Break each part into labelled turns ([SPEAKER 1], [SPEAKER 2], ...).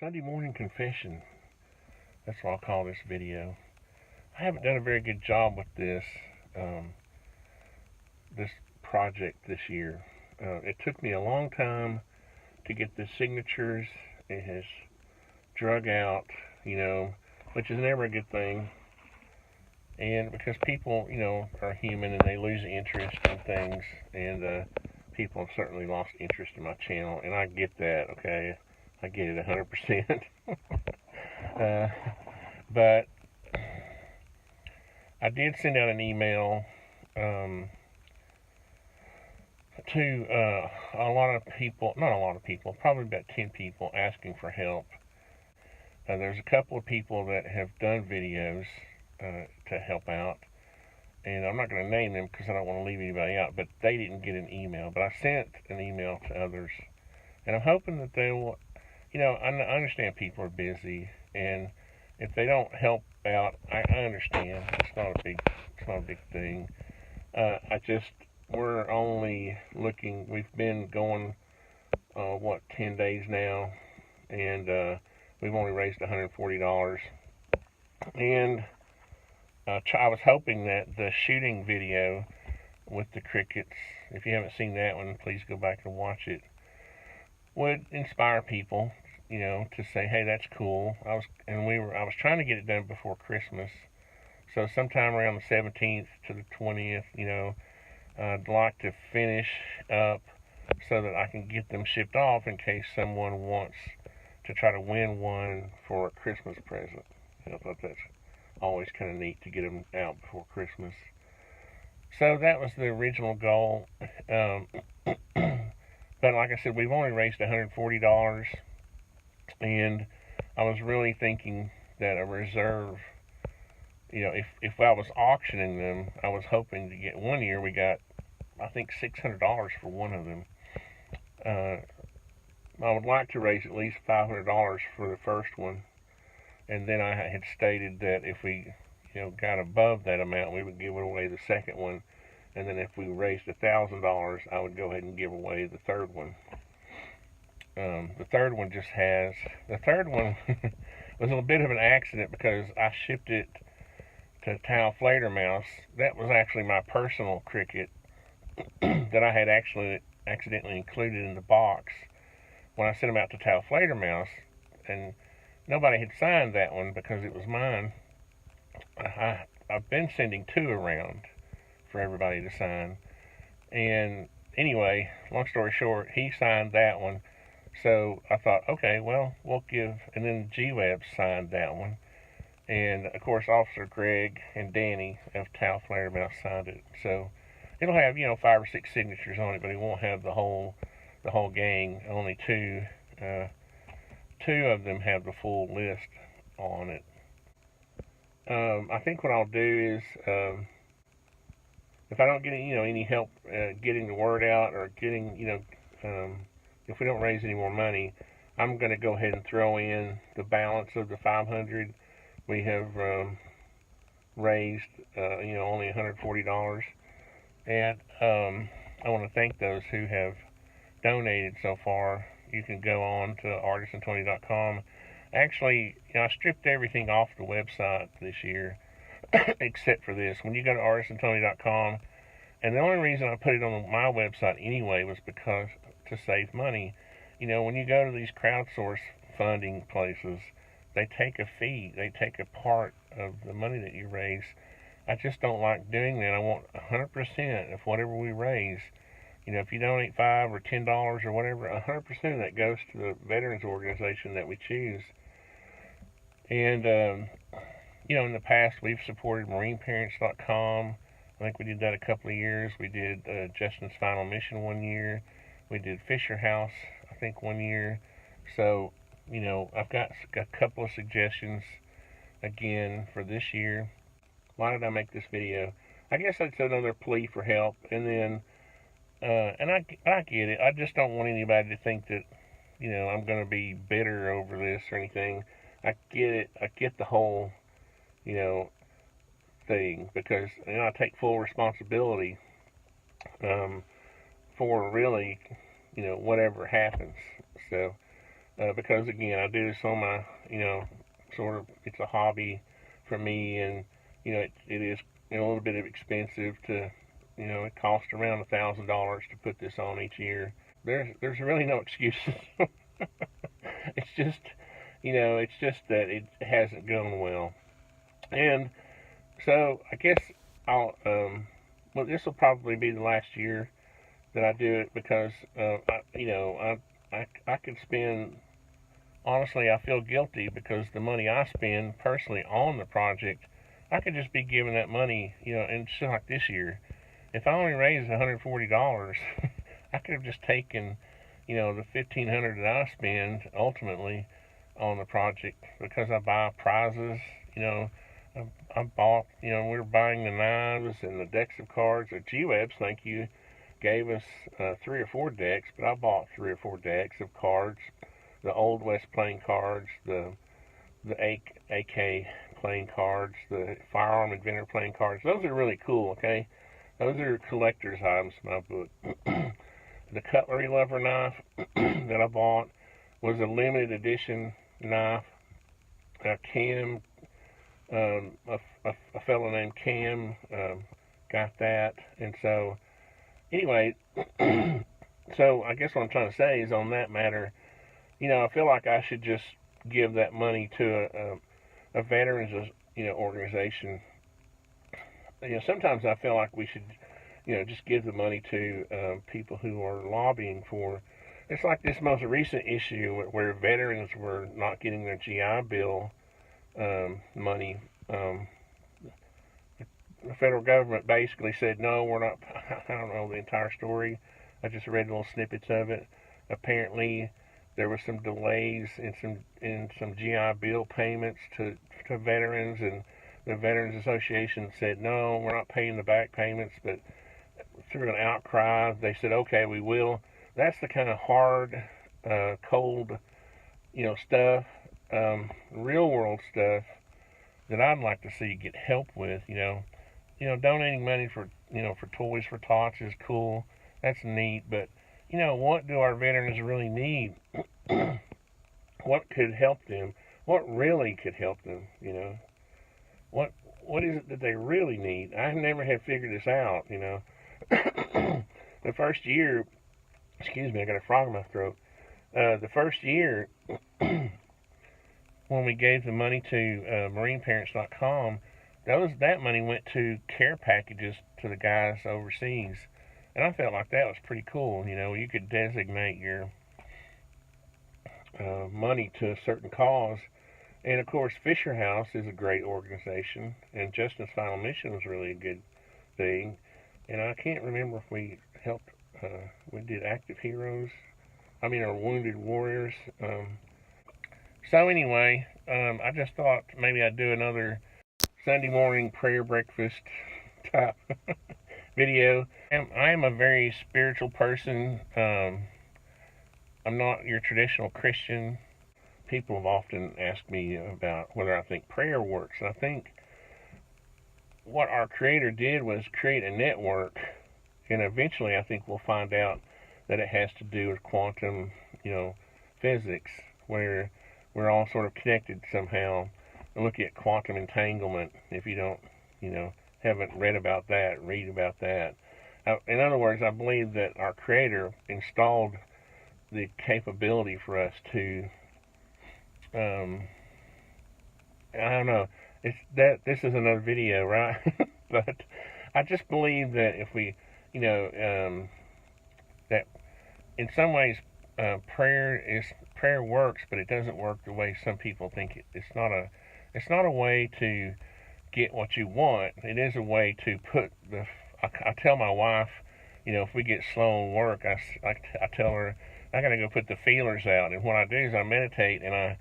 [SPEAKER 1] Sunday morning confession. That's what I'll call this video. I haven't done a very good job with this project this year. It took me a long time to get the signatures. It has drug out, which is never a good thing. And because people, are human and they lose interest in things, and people have certainly lost interest in my channel, and I get that, okay? I get it 100%. But I did send out an email to a lot of people, not a lot of people, probably about 10 people asking for help. There's a couple of people that have done videos to help out, and I'm not going to name them because I don't want to leave anybody out, but they didn't get an email. But I sent an email to others, and I'm hoping that they will, I understand people are busy, and if they don't help out, I understand. It's not a big thing. We're only looking, we've been going, 10 days now, and we've only raised $140. And I was hoping that the shooting video with the crickets, if you haven't seen that one, please go back and watch it, would inspire people, to say, hey, that's cool. I was trying to get it done before Christmas, so sometime around the 17th to the 20th, I'd like to finish up so that I can get them shipped off in case someone wants to try to win one for a Christmas present. I thought that's always kind of neat to get them out before Christmas. So that was the original goal. But like I said, we've only raised $140, and I was really thinking that a reserve, if I was auctioning them, I was hoping to get, one year we got, I think, $600 for one of them. I would like to raise at least $500 for the first one, and then I had stated that if we, got above that amount, we would give away the second one, and then if we raised $1,000, I would go ahead and give away the third one. The third one was a bit of an accident because I shipped it to Tau Fledermaus. That was actually my personal cricket that I had actually accidentally included in the box when I sent them out to Tau Fledermaus, and nobody had signed that one because it was mine. I've been sending two around for everybody to sign, and anyway, long story short, he signed that one. So I thought, okay, well, we'll give, and then G-Web signed that one, and of course Officer Greg and Danny of Tau Fledermaus signed it. So it'll have 5 or 6 signatures on it, but it won't have the whole gang. Only two of them have the full list on it. I think what I'll do is, if I don't get any help getting the word out, or getting if we don't raise any more money, I'm going to go ahead and throw in the balance of the $500. We have raised only $140, and I want to thank those who have donated so far. You can go on to artistan20.com. Actually, I stripped everything off the website this year except for this. When you go to artistan20.com, and the only reason I put it on my website anyway was because to save money. When you go to these crowdsource funding places, they take a fee. They take a part of the money that you raise. I just don't like doing that. I want 100% of whatever we raise. If you donate $5 or $10 or whatever, 100% of that goes to the veterans organization that we choose. And, in the past, we've supported MarineParents.com. I think we did that a couple of years. We did Justin's Final Mission one year. We did Fisher House, I think, one year. So, I've got a couple of suggestions, again, for this year. Why did I make this video? I guess that's another plea for help. And then, and I get it. I just don't want anybody to think that, I'm going to be bitter over this or anything. I get it. I get the whole, thing, because I take full responsibility for really, whatever happens. So because again, I do this on my, sort of, it's a hobby for me, and it is a little bit of expensive to, it costs around $1,000 to put this on each year. There's really no excuses. It's just, it's just that it hasn't gone well, and so I guess well, this will probably be the last year that I do it because, I could spend. Honestly, I feel guilty because the money I spend personally on the project, I could just be giving that money, and just like this year, if I only raised $140, I could have just taken, the $1,500 that I spend ultimately on the project because I buy prizes, I bought, we were buying the knives and the decks of cards. The G-Webs, thank you, gave us 3 or 4 decks, but I bought 3 or 4 decks of cards. The Old West playing cards, the AK playing cards, the Firearm Inventor playing cards. Those are really cool, okay? Those are collector's items in my book. The Cutlery Lover knife that I bought was a limited edition knife. Cam, a fellow named Cam got that. And so, anyway, so I guess what I'm trying to say is on that matter, I feel like I should just give that money to a veterans, organization. Sometimes I feel like we should, just give the money to people who are lobbying for. It's like this most recent issue where veterans were not getting their GI Bill money. The federal government basically said, no, we're not. I don't know the entire story. I just read little snippets of it. Apparently, there were some delays in some GI Bill payments to veterans, and the Veterans Association said, no, we're not paying the back payments, but through an outcry, they said, okay, we will. That's the kind of hard, cold, stuff, real world stuff that I'd like to see get help with, donating money for toys for tots is cool. That's neat, but what do our veterans really need? What could help them? What really could help them? What is it that they really need? I never have figured this out. The first year, excuse me, I got a frog in my throat. The first year, when we gave the money to MarineParents.com, that money went to care packages to the guys overseas. And I felt like that was pretty cool. You could designate your money to a certain cause. And of course, Fisher House is a great organization, and Justin's Final Mission was really a good thing. And I can't remember if we helped, we did Active Heroes, or Wounded Warriors. So anyway, I just thought maybe I'd do another Sunday morning prayer breakfast type video. I am a very spiritual person. I'm not your traditional Christian. People have often asked me about whether I think prayer works. And I think what our Creator did was create a network, and eventually I think we'll find out that it has to do with quantum, physics, where we're all sort of connected somehow. Look at quantum entanglement. If you don't, haven't read about that, read about that. In other words, I believe that our Creator installed the capability for us to, I don't know, this is another video, right? But I just believe that if we, that in some ways prayer works, but it doesn't work the way some people think it. It's not a way to get what you want. It is a way to put I tell my wife, if we get slow in work, I tell her I gotta go put the feelers out, and what I do is I meditate, and I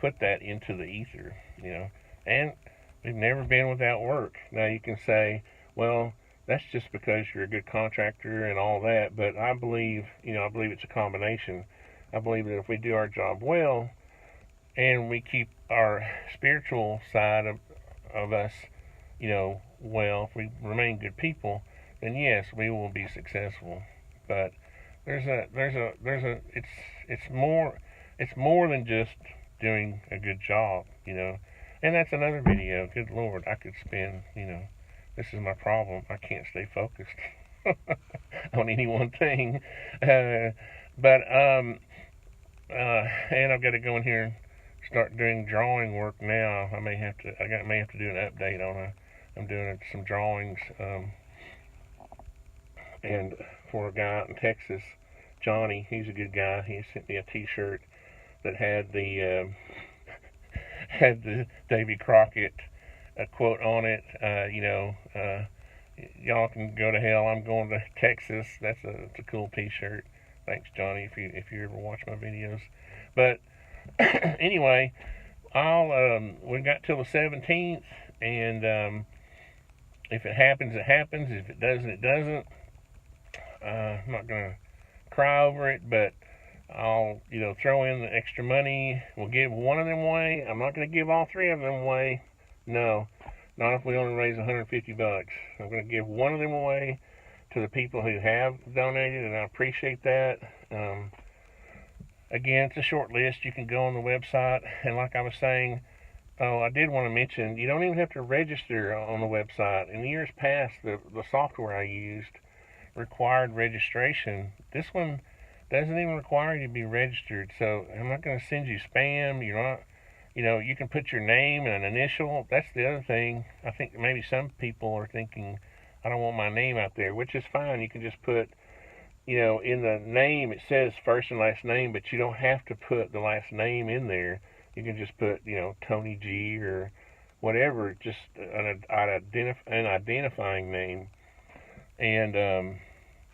[SPEAKER 1] put that into the ether, and we've never been without work. Now you can say, well, that's just because you're a good contractor and all that, but I believe it's a combination. I believe that if we do our job well, and we keep our spiritual side of us, well, if we remain good people, then yes, we will be successful. But it's more, it's more than just doing a good job, you know. And that's another video. Good Lord, I could spend, you know, this is my problem. I can't stay focused on any one thing. And I've got to go in here and start doing drawing work now. I may have to do an update on I'm doing some drawings, and for a guy out in Texas, Johnny. He's a good guy. He sent me a T-shirt that had the Davy Crockett quote on it. Y'all can go to hell. I'm going to Texas. It's a cool T-shirt. Thanks, Johnny, if you ever watch my videos. But anyway, we got till the 17th, and if it happens, it happens. If it doesn't, it doesn't. I'm not gonna cry over it, but I'll throw in the extra money. We'll give one of them away. I'm not gonna give all three of them away. No, not if we only raise $150. I'm gonna give one of them away to the people who have donated, and I appreciate that. Again, it's a short list. You can go on the website, and like I was saying, I did want to mention, you don't even have to register on the website. In years past, the software I used required registration. This one doesn't even require you to be registered, so I'm not going to send you spam. You're not, you can put your name and an initial. That's the other thing. I think maybe some people are thinking, I don't want my name out there, which is fine. You can just put, in the name it says first and last name, but you don't have to put the last name in there. You can just put, Tony G or whatever, just an identifying name. And,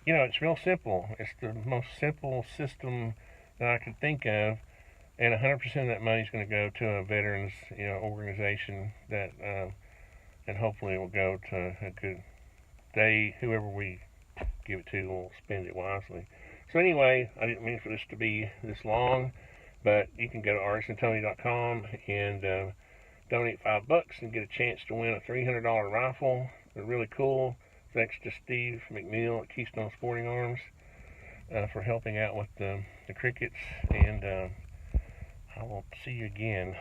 [SPEAKER 1] it's real simple. It's the most simple system that I could think of. And 100% of that money is going to go to a veterans, organization that, and hopefully it will go to a good whoever we give it to will spend it wisely. So anyway, I didn't mean for this to be this long, but you can go to artistandtony.com and donate $5 and get a chance to win a $300 rifle. They're really cool. Thanks to Steve McNeil at Keystone Sporting Arms for helping out with the crickets, and I will see you again.